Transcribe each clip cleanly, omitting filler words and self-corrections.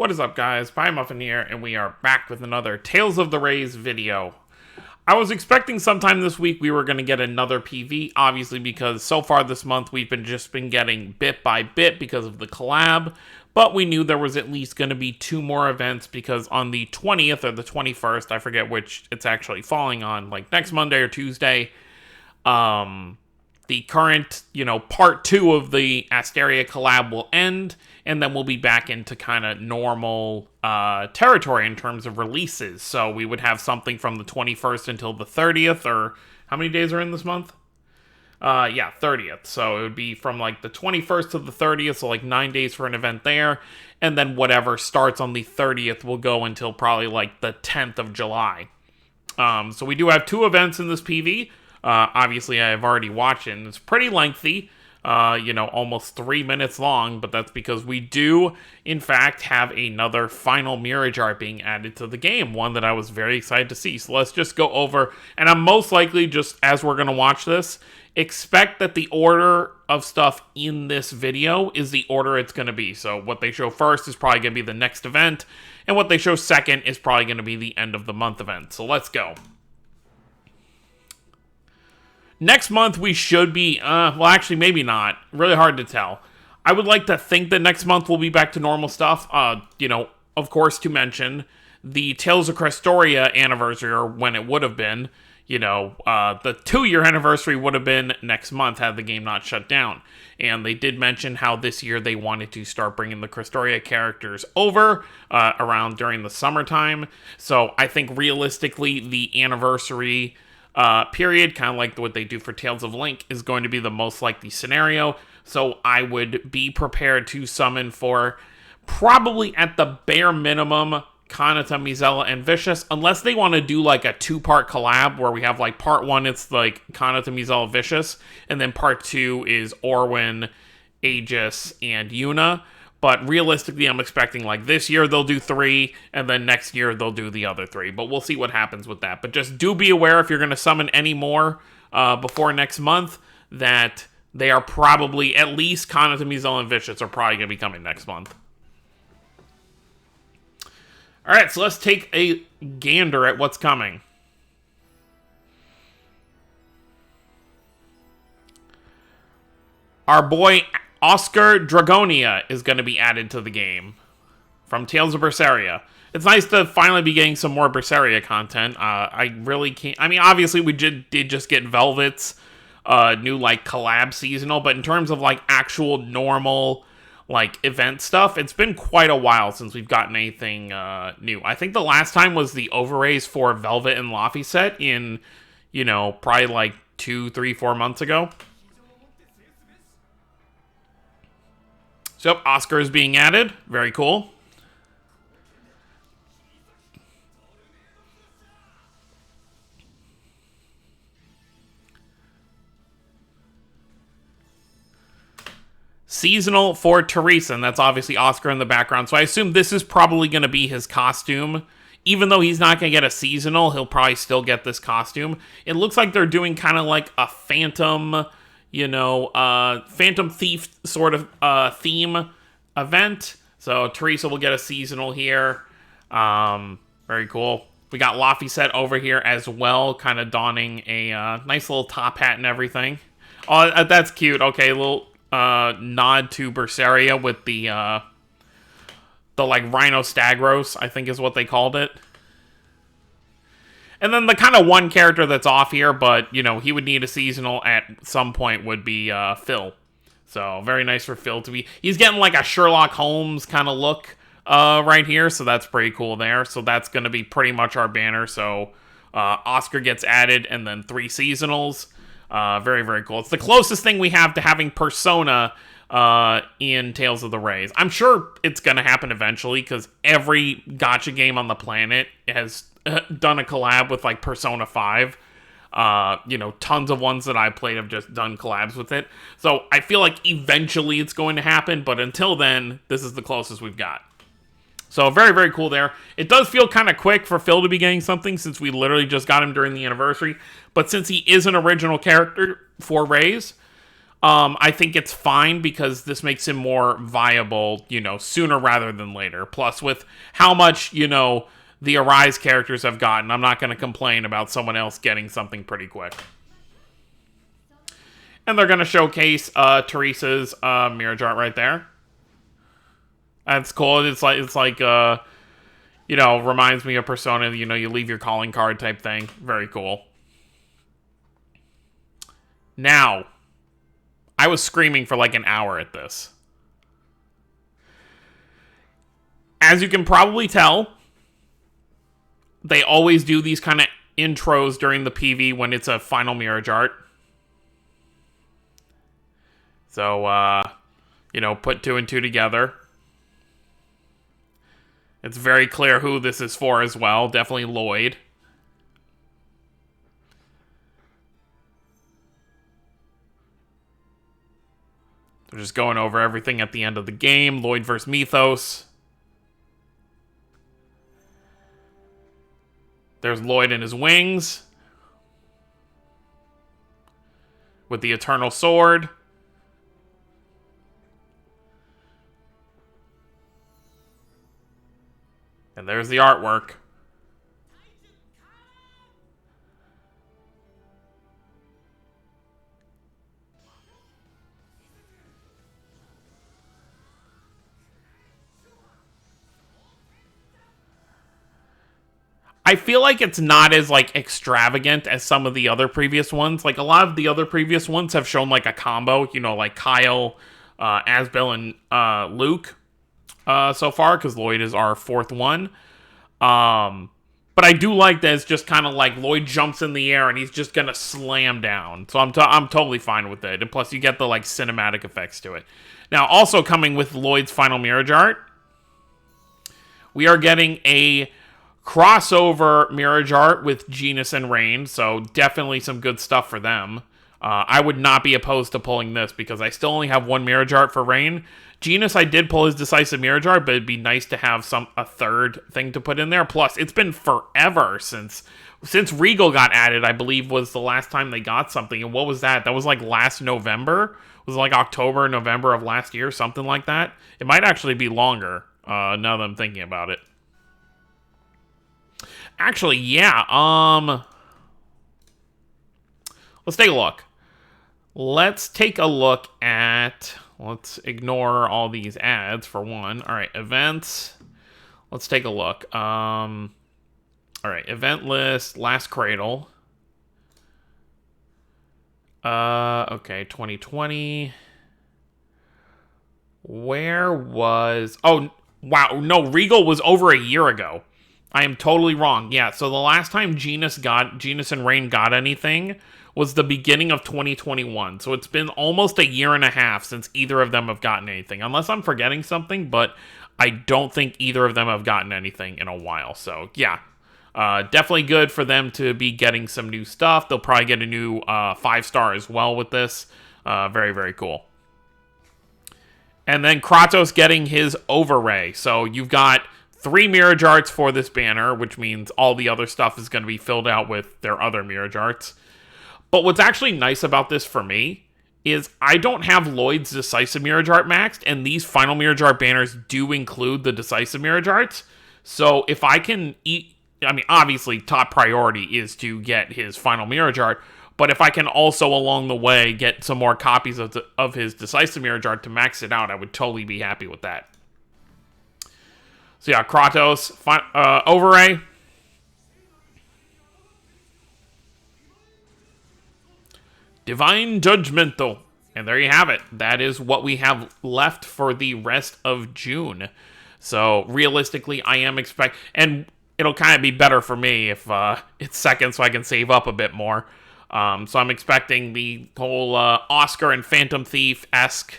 What is up, guys? Pie Muffin here, and we are back with another Tales of the Rays video. I was expecting sometime this week we were going to get another PV, obviously because so far this month we've just been getting bit by bit because of the collab, but we knew there was at least going to be 2 more events because on the 20th or the 21st, I forget which it's actually falling on, like next Monday or Tuesday, the current, part 2 of the Asteria collab will end, and then we'll be back into kind of normal territory in terms of releases. So we would have something from the 21st until the 30th, or how many days are in this month? 30th. So it would be from like the 21st to the 30th, so like 9 days for an event there, and then whatever starts on the 30th will go until probably like the 10th of July. So we do have 2 events in this PV. Obviously, I have already watched it, and it's pretty lengthy, almost 3 minutes long, but that's because we do, in fact, have another final Mirrage art being added to the game, one that I was very excited to see. So let's just go over, and I'm most likely, just as we're going to watch this, expect that the order of stuff in this video is the order it's going to be. So what they show first is probably going to be the next event, and what they show second is probably going to be the end of the month event. So let's go. Next month, we should be, well, actually, maybe not. Really hard to tell. I would like to think that next month we'll be back to normal stuff. Of course, to mention, the Tales of Berseria anniversary, or when it would have been, the 2-year anniversary would have been next month had the game not shut down. And they did mention how this year they wanted to start bringing the Berseria characters over around during the summertime. So I think realistically, the anniversary period, kind of like what they do for Tales of Link, is going to be the most likely scenario. So I would be prepared to summon for probably at the bare minimum Kanata, Mizella, and Vicious, unless they want to do like a 2-part collab where we have like part 1 it's like Kanata, Mizella, Vicious, and then part 2 is Orwin, Aegis, and Yuna. But realistically, I'm expecting like this year they'll do 3, and then next year they'll do the other 3. But we'll see what happens with that. But just do be aware if you're going to summon any more before next month that they are probably, at least Kanata, Mizella, and Vicious are probably going to be coming next month. Alright, so let's take a gander at what's coming. Our boy Oscar Dragonia is going to be added to the game from Tales of Berseria. It's nice to finally be getting some more Berseria content. I really can't... I mean, obviously, we did just get Velvet's new, like, collab seasonal, but in terms of, like, actual normal, like, event stuff, it's been quite a while since we've gotten anything new. I think the last time was the overrays for Velvet and Laffy set in, probably, like, 2, 3, 4 months ago. So, Oscar is being added. Very cool. Seasonal for Teresa, and that's obviously Oscar in the background. So I assume this is probably going to be his costume. Even though he's not going to get a seasonal, he'll probably still get this costume. It looks like they're doing kind of like a Phantom... Phantom Thief sort of theme event. So Teresa will get a seasonal here. Very cool. We got Laffy set over here as well, kind of donning a nice little top hat and everything. Oh, that's cute. Okay, a little nod to Berseria with the like Rhino Stagros, I think is what they called it. And then the kind of one character that's off here, but, he would need a seasonal at some point would be Phil. So, very nice for Phil to be... He's getting like a Sherlock Holmes kind of look right here, so that's pretty cool there. So, that's going to be pretty much our banner. So, Oscar gets added, and then 3 seasonals. Very, very cool. It's the closest thing we have to having Persona in Tales of the Rays. I'm sure it's going to happen eventually, because every gacha game on the planet has... done a collab with like Persona 5. Tons of ones that I played have just done collabs with it. So I feel like eventually it's going to happen, but until then, this is the closest we've got. So very, very cool there. It does feel kind of quick for Phil to be getting something since we literally just got him during the anniversary. But since he is an original character for Rays, I think it's fine because this makes him more viable, sooner rather than later. Plus, with how much, the Arise characters have gotten, I'm not going to complain about someone else getting something pretty quick. And they're going to showcase Teresa's Mirrage art right there. That's cool. It's like reminds me of Persona, you leave your calling card type thing. Very cool. Now, I was screaming for like an hour at this. As you can probably tell, they always do these kind of intros during the PV when it's a final Mirrage art. So, put 2 and 2 together. It's very clear who this is for as well. Definitely LLOYD. They're just going over everything at the end of the game. LLOYD versus Mythos. There's LLOYD and his wings. With the Eternal Sword. And there's the artwork. I feel like it's not as, extravagant as some of the other previous ones. Like, a lot of the other previous ones have shown, a combo, like Kyle, Asbel, and Luke so far, because LLOYD is our 4th one. But I do like that it's just kind of like LLOYD jumps in the air and he's just going to slam down. So I'm totally fine with it. And plus, you get the, cinematic effects to it. Now, also coming with LLOYD's final Mirrage art, we are getting a crossover Mirrage art with Genis and Rain, so definitely some good stuff for them. I would not be opposed to pulling this because I still only have 1 Mirrage art for Rain. Genis, I did pull his Decisive Mirrage art, but it'd be nice to have a third thing to put in there. Plus, it's been forever since Regal got added, I believe, was the last time they got something. And what was that? That was last November? Was it October, November of last year? Something like that? It might actually be longer, now that I'm thinking about it. Actually, yeah, let's take a look. Let's ignore all these ads for one. All right, events. Let's take a look. All right, event list, Last Cradle. Okay, 2020. Where was... Oh, wow, no, Regal was over a year ago. I am totally wrong. Yeah, so the last time Genis and Rain got anything was the beginning of 2021. So it's been almost a year and a half since either of them have gotten anything. Unless I'm forgetting something, but I don't think either of them have gotten anything in a while. So, yeah. Definitely good for them to be getting some new stuff. They'll probably get a new 5-star as well with this. Very, very cool. And then Kratos getting his Overray. So you've got 3 Mirrage arts for this banner, which means all the other stuff is going to be filled out with their other Mirrage arts. But what's actually nice about this for me is I don't have LLOYD's Decisive Mirrage art maxed, and these final Mirrage art banners do include the Decisive Mirrage arts. So if I can obviously top priority is to get his final Mirrage art, but if I can also along the way get some more copies of his Decisive Mirrage art to max it out, I would totally be happy with that. So yeah, Kratos, Overray. Divine Judgmental. And there you have it. That is what we have left for the rest of June. So realistically, I am expecting... And it'll kind of be better for me if it's second so I can save up a bit more. So I'm expecting the whole Oscar and Phantom Thief-esque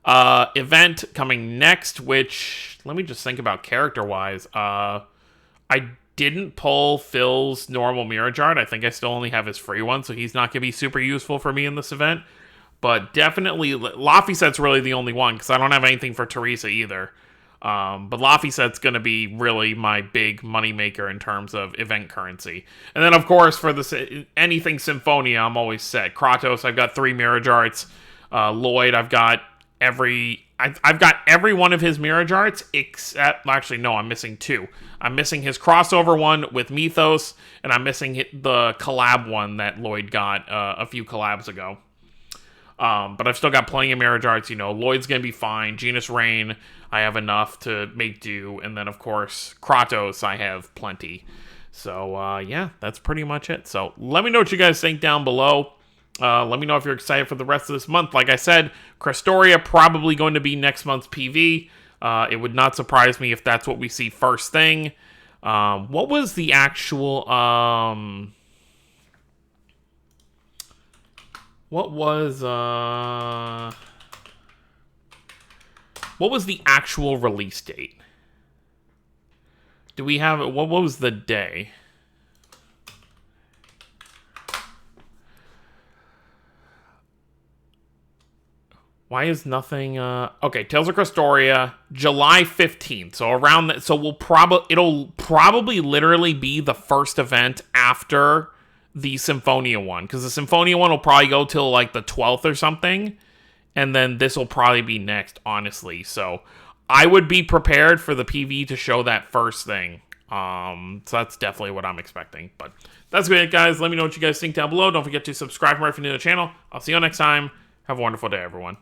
event coming next, which... Let me just think about character-wise. I didn't pull Phil's normal Mirrage art. I think I still only have his free one, so he's not going to be super useful for me in this event. But definitely, Laphicet's really the only one, because I don't have anything for Teresa either. But Laphicet's going to be really my big moneymaker in terms of event currency. And then, of course, for anything Symphonia, I'm always set. Kratos, I've got 3 Mirrage arts. Lloyd, I've got I've got every one of his Mirage arts except, actually, no, I'm missing 2. I'm missing his crossover one with Mythos, and I'm missing the collab one that Lloyd got a few collabs ago. But I've still got plenty of Mirage arts. You know, Lloyd's going to be fine. Genus Rain, I have enough to make do. And then, of course, Kratos, I have plenty. So, yeah, that's pretty much it. So, let me know what you guys think down below. Let me know if you're excited for the rest of this month. Like I said, Crestoria probably going to be next month's PV. It would not surprise me if that's what we see first thing. What was the actual... What was the actual release date? Do we have it? What was the day? Why is nothing, okay, Tales of Crestoria, July 15th, so around that, so it'll probably literally be the first event after the Symphonia one, because the Symphonia one will probably go till, like, the 12th or something, and then this will probably be next, honestly, so I would be prepared for the PV to show that first thing, so that's definitely what I'm expecting, but that's great, guys. Let me know what you guys think down below. Don't forget to subscribe if you're new to the channel. I'll see you next time. Have a wonderful day, everyone.